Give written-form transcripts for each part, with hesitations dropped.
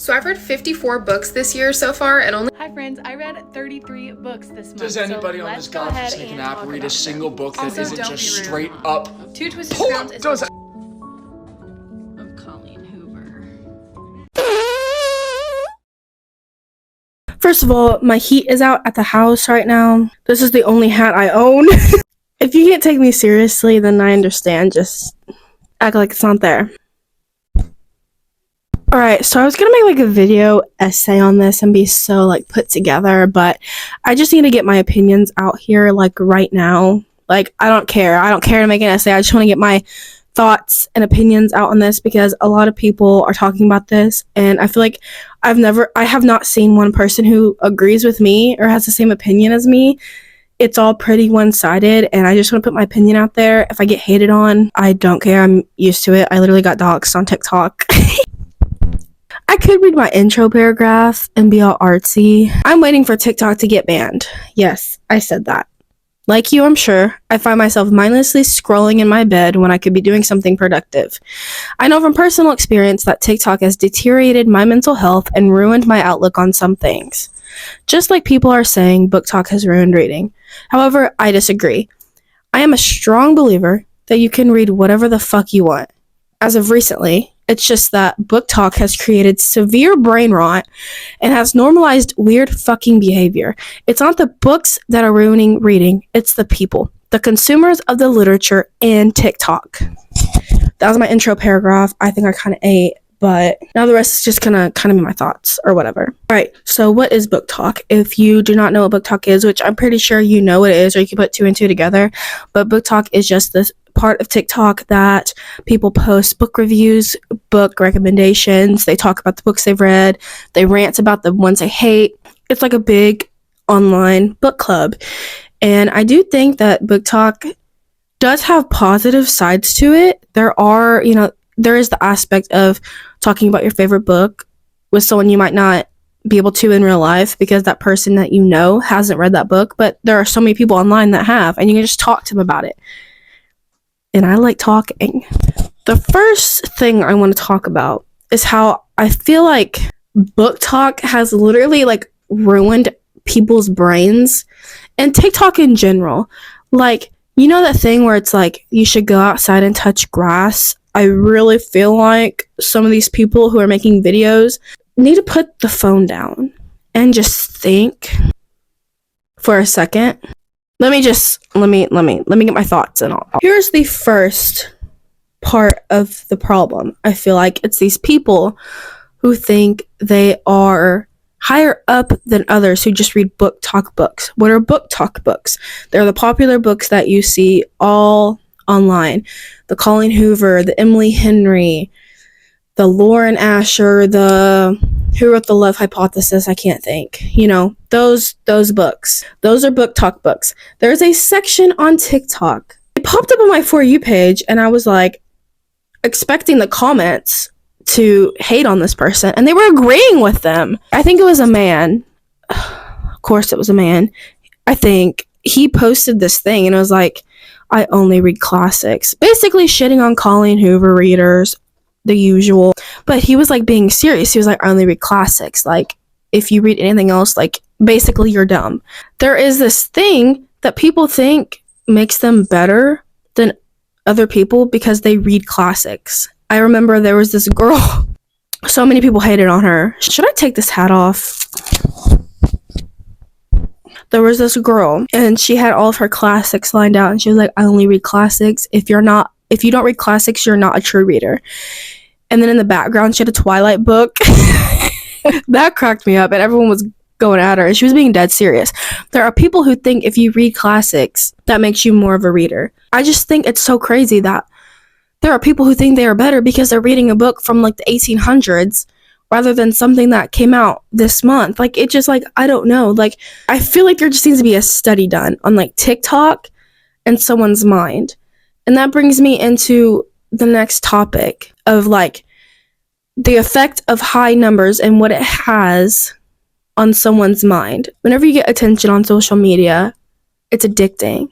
So I've read 54 books this year so far, and only— Hi friends, I read 33 books this month. Does anybody on this godly sneaking app read a single book that isn't just straight up Two Twisted Crowns is does of Colleen Hoover. First of all, my heat is out at the house right now. This is the only hat I own. If you can't take me seriously, then I understand. Just act like it's not there. Alright, so I was gonna make like a video essay on this and be so like put together, but I just need to get my opinions out here like right now. Like, I don't care to make an essay. I just want to get my thoughts and opinions out on this because a lot of people are talking about this, and I feel like I have not seen one person who agrees with me or has the same opinion as me. It's all pretty one-sided, and I just want to put my opinion out there. If I get hated on, I don't care. I'm used to it. I literally got doxxed on TikTok. I could read my intro paragraph and be all artsy. I'm waiting for TikTok to get banned. Yes, I said that. Like you, I'm sure, I find myself mindlessly scrolling in my bed when I could be doing something productive. I know from personal experience that TikTok has deteriorated my mental health and ruined my outlook on some things. Just like people are saying BookTok has ruined reading. However, I disagree. I am a strong believer that you can read whatever the fuck you want. As of recently, it's just that BookTok has created severe brain rot and has normalized weird fucking behavior. It's not the books that are ruining reading, it's the people, the consumers of the literature and TikTok. That was my intro paragraph. I think I kind of ate, but now the rest is just gonna kind of be my thoughts or whatever. Alright, so what is BookTok? If you do not know what BookTok is, which I'm pretty sure you know what it is, or you can put two and two together, but BookTok is just this part of TikTok that people post book reviews, book recommendations. They talk about the books they've read. They rant about the ones they hate. It's like a big online book club. And I do think that BookTok does have positive sides to it. There is the aspect of talking about your favorite book with someone you might not be able to in real life because that person that you know hasn't read that book, but there are so many people online that have, and you can just talk to them about it. And I like talking. The first thing I want to talk about is how I feel like BookTok has literally like ruined people's brains and TikTok in general. Like, you know that thing where it's like you should go outside and touch grass? I really feel like some of these people who are making videos need to put the phone down and just think for a second. Let me get my thoughts and all. Here's the first part of the problem. I feel like it's these people who think they are higher up than others who just read BookTok books. What are BookTok books? They're the popular books that you see all online. The Colleen Hoover, the Emily Henry, the Lauren Asher, the who wrote the Love Hypothesis, I can't think. You know, those books. Those are BookTok books. There's a section on TikTok. It popped up on my For You page, and I was like expecting the comments to hate on this person, and they were agreeing with them. I think it was a man. Of course it was a man. I think he posted this thing, and it was like, I only read classics. Basically shitting on Colleen Hoover readers, the usual. But he was like being serious. He was like, I only read classics. Like, if you read anything else, like, basically you're dumb. There is this thing that people think makes them better than other people because they read classics. I remember there was this girl. So many people hated on her. Should I take this hat off? There was this girl, and she had all of her classics lined out, and she was like, I only read classics. If you don't read classics, you're not a true reader. And then in the background, she had a Twilight book. That cracked me up, and everyone was going at her, and she was being dead serious. There are people who think if you read classics, that makes you more of a reader. I just think it's so crazy that there are people who think they are better because they're reading a book from like the 1800s rather than something that came out this month. Like, it just, like, I don't know. Like, I feel like there just needs to be a study done on like TikTok and someone's mind. And that brings me into the next topic of like the effect of high numbers and what it has on someone's mind. Whenever you get attention on social media, it's addicting.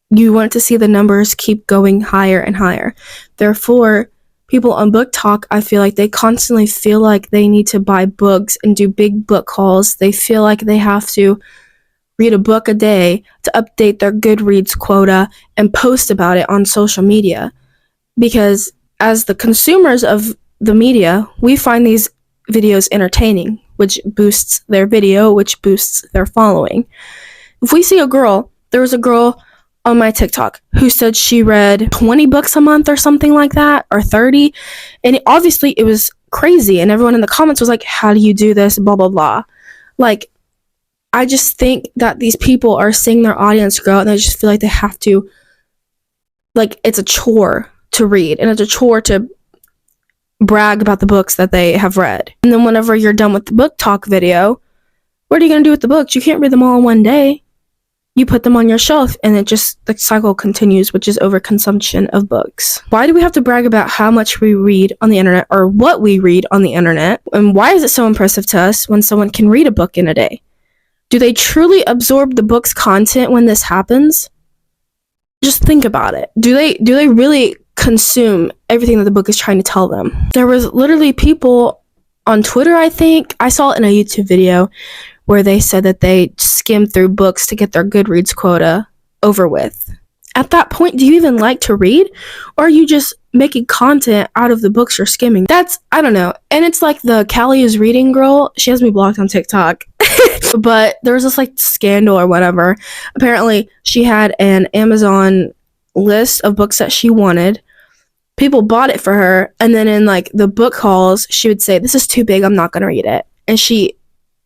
You want to see the numbers keep going higher and higher. Therefore, people on Book Talk, I feel like they constantly feel like they need to buy books and do big book hauls. They feel like they have to read a book a day to update their Goodreads quota and post about it on social media. Because as the consumers of the media, we find these videos entertaining, which boosts their video, which boosts their following. If we see there was a girl on my TikTok who said she read 20 books a month or something like that, or 30, and obviously it was crazy, and everyone in the comments was like, how do you do this, blah blah blah. Like, I just think that these people are seeing their audience grow, and they just feel like they have to, like, it's a chore to read, and it's a chore to brag about the books that they have read. And then whenever you're done with the Book Talk video, what are you going to do with the books? You can't read them all in one day. You put them on your shelf, and the cycle continues, which is overconsumption of books. Why do we have to brag about how much we read on the internet, or what we read on the internet? And why is it so impressive to us when someone can read a book in a day? Do they truly absorb the book's content when this happens? Just think about it. Do they really consume everything that the book is trying to tell them? There was literally people on Twitter, I think, I saw it in a YouTube video, where they said that they skimmed through books to get their Goodreads quota over with. At that point, do you even like to read? Or are you just making content out of the books you're skimming? I don't know. And it's like the Callie is reading girl. She has me blocked on TikTok. But there was this like scandal or whatever. Apparently, she had an Amazon list of books that she wanted. People bought it for her. And then in like the book hauls, she would say, this is too big, I'm not going to read it. And she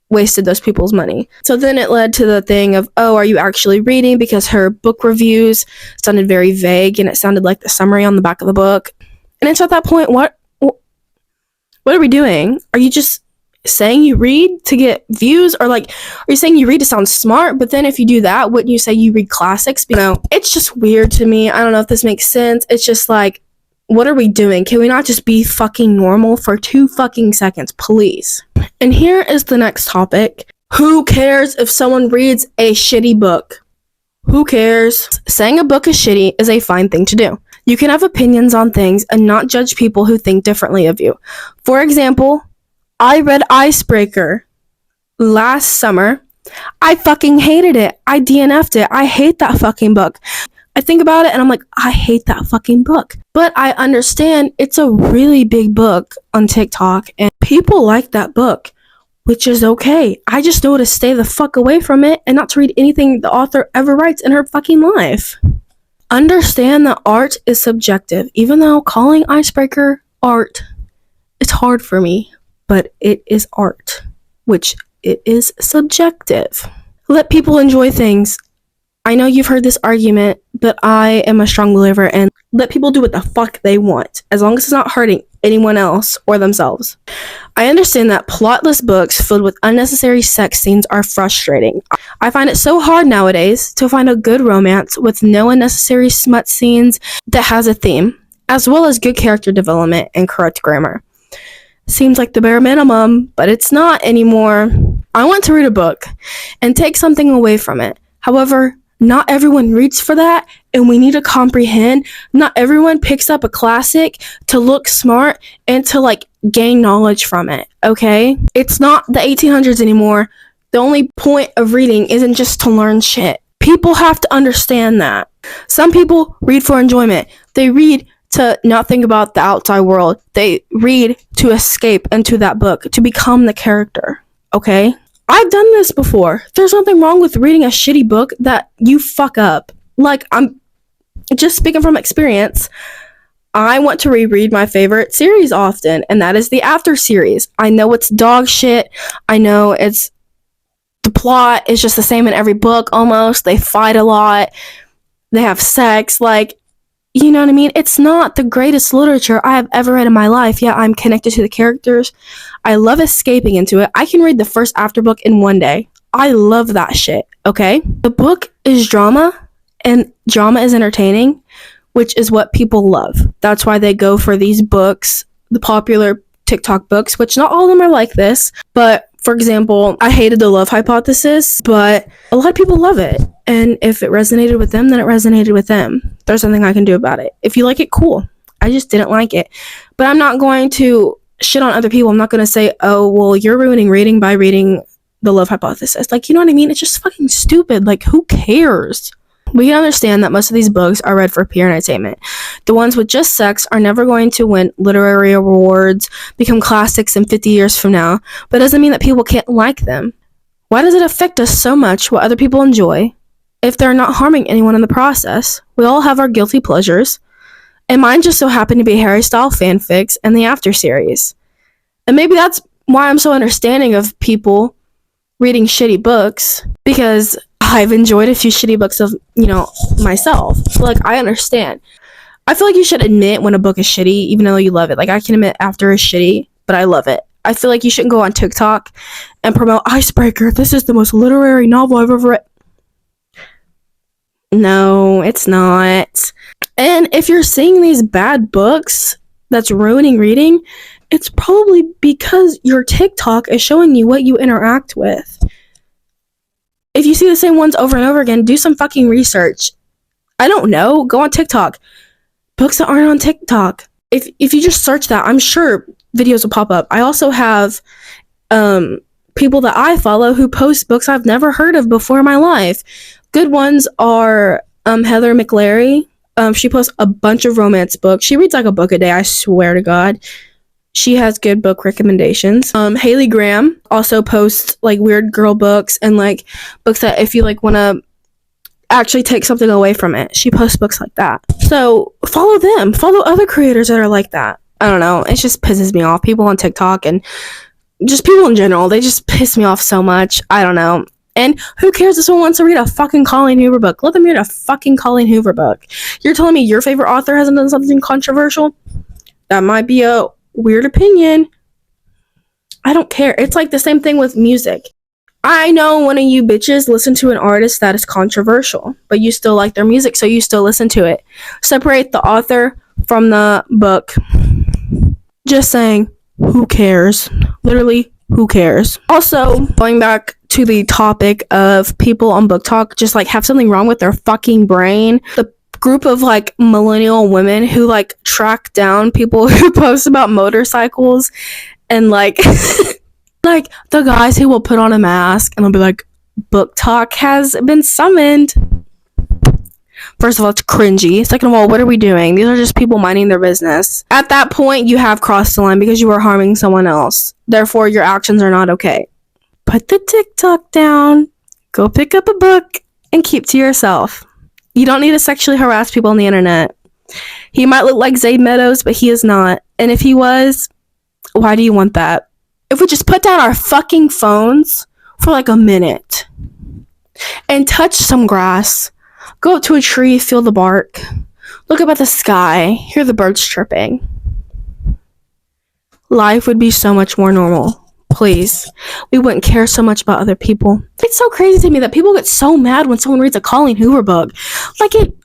wasted those people's money. So then it led to the thing of, oh, are you actually reading? Because her book reviews sounded very vague, and it sounded like the summary on the back of the book. And it's at that point, what are we doing? Are you just saying you read to get views? Or like, are you saying you read to sound smart? But then if you do that, wouldn't you say you read classics? You know, it's just weird to me. I don't know if this makes sense. It's just like, what are we doing? Can we not just be fucking normal for 2 fucking seconds, please? And here is the next topic. Who cares if someone reads a shitty book? Who cares? Saying a book is shitty is a fine thing to do. You can have opinions on things and not judge people who think differently of you. For example, I read Icebreaker last summer. I fucking hated it. I DNF'd it. I hate that fucking book. I think about it and I'm like, I hate that fucking book. But I understand it's a really big book on TikTok and people like that book, which is okay. I just know to stay the fuck away from it and not to read anything the author ever writes in her fucking life. Understand that art is subjective. Even though calling Icebreaker art is hard for me, but it is art, which it is subjective. Let people enjoy things. I know you've heard this argument, but I am a strong believer in let people do what the fuck they want, as long as it's not hurting anyone else or themselves. I understand that plotless books filled with unnecessary sex scenes are frustrating. I find it so hard nowadays to find a good romance with no unnecessary smut scenes that has a theme, as well as good character development and correct grammar. Seems like the bare minimum, but it's not anymore. I want to read a book and take something away from it. However, not everyone reads for that, and we need to comprehend not everyone picks up a classic to look smart and to like gain knowledge from it, okay? It's not the 1800s anymore. The only point of reading isn't just to learn shit. People have to understand that. Some people read for enjoyment. They read to not think about the outside world. They read to escape into that book, to become the character, okay? I've done this before. There's nothing wrong with reading a shitty book that you fuck up. Like, I'm just speaking from experience. I want to reread my favorite series often, and that is the After series. I know it's dog shit. I know it's the plot is just the same in every book almost. They fight a lot. They have sex. Like, you know what I mean? It's not the greatest literature I have ever read in my life. Yeah, I'm connected to the characters. I love escaping into it. I can read the first After book in one day. I love that shit, okay? The book is drama, and drama is entertaining, which is what people love. That's why they go for these books, the popular TikTok books, which not all of them are like this. But, for example, I hated The Love Hypothesis, but a lot of people love it. And if it resonated with them, then it resonated with them. There's nothing I can do about it. If you like it, cool. I just didn't like it. But I'm not going to shit on other people. I'm not going to say, oh, well, you're ruining reading by reading The Love Hypothesis. Like, you know what I mean? It's just fucking stupid. Like, who cares? We can understand that most of these books are read for pure entertainment. The ones with just sex are never going to win literary awards, become classics in 50 years from now, but it doesn't mean that people can't like them. Why does it affect us so much what other people enjoy if they're not harming anyone in the process? We all have our guilty pleasures, and mine just so happened to be Harry Style fanfics and the After series. And maybe that's why I'm so understanding of people reading shitty books, because I've enjoyed a few shitty books of, myself. So, like, I understand. I feel like you should admit when a book is shitty, even though you love it. Like, I can admit After is shitty, but I love it. I feel like you shouldn't go on TikTok and promote Icebreaker. This is the most literary novel I've ever read. No, it's not. And if you're seeing these bad books that's ruining reading, it's probably because your TikTok is showing you what you interact with. If you see the same ones over and over again, do some fucking research. I don't know. Go on TikTok. Books that aren't on TikTok. If you just search that, I'm sure videos will pop up. I also have people that I follow who post books I've never heard of before in my life. Good ones are Heather McLary. She posts a bunch of romance books. She reads like a book a day, I swear to God. She has good book recommendations. Haley Graham also posts like weird girl books and like books that if you like want to actually take something away from it. She posts books like that. So follow them. Follow other creators that are like that. I don't know. It just pisses me off. People on TikTok and just people in general, they just piss me off so much. I don't know. And who cares if someone wants to read a fucking Colleen Hoover book? Let them read a fucking Colleen Hoover book. You're telling me your favorite author hasn't done something controversial? That might be a weird opinion. I don't care. It's like the same thing with music. I know one of you bitches listen to an artist that is controversial, but you still like their music, so you still listen to it. Separate the author from the book. Just saying, who cares? Literally, who cares? Also, going back to the topic of people on BookTok just like have something wrong with their fucking brain. The group of like millennial women who like track down people who post about motorcycles and like like the guys who will put on a mask and they'll be like, BookTok has been summoned. First of all, it's cringy. Second of all, what are we doing? These are just people minding their business. At that point, you have crossed the line because you are harming someone else. Therefore, your actions are not okay. Put the TikTok down, go pick up a book, and keep to yourself. You don't need to sexually harass people on the internet. He might look like Zayd Meadows, but he is not. And if he was, why do you want that? If we just put down our fucking phones for like a minute and touch some grass, go up to a tree, feel the bark, look up at the sky, hear the birds chirping, life would be so much more normal. Please. We wouldn't care so much about other people. It's so crazy to me that people get so mad when someone reads a Colleen Hoover book. Like it...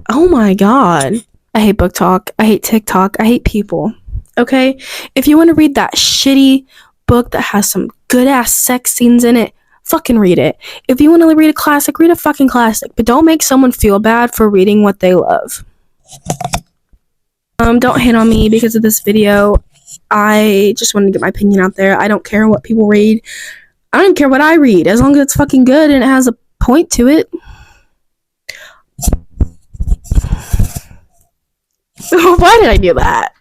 Oh my god. I hate BookTok. I hate TikTok. I hate people. Okay? If you want to read that shitty book that has some good-ass sex scenes in it, fucking read it. If you want to read a classic, read a fucking classic. But don't make someone feel bad for reading what they love. Don't hate on me because of this video. I just wanted to get my opinion out there. I don't care what people read. I don't even care what I read. As long as it's fucking good and it has a point to it. Why did I do that?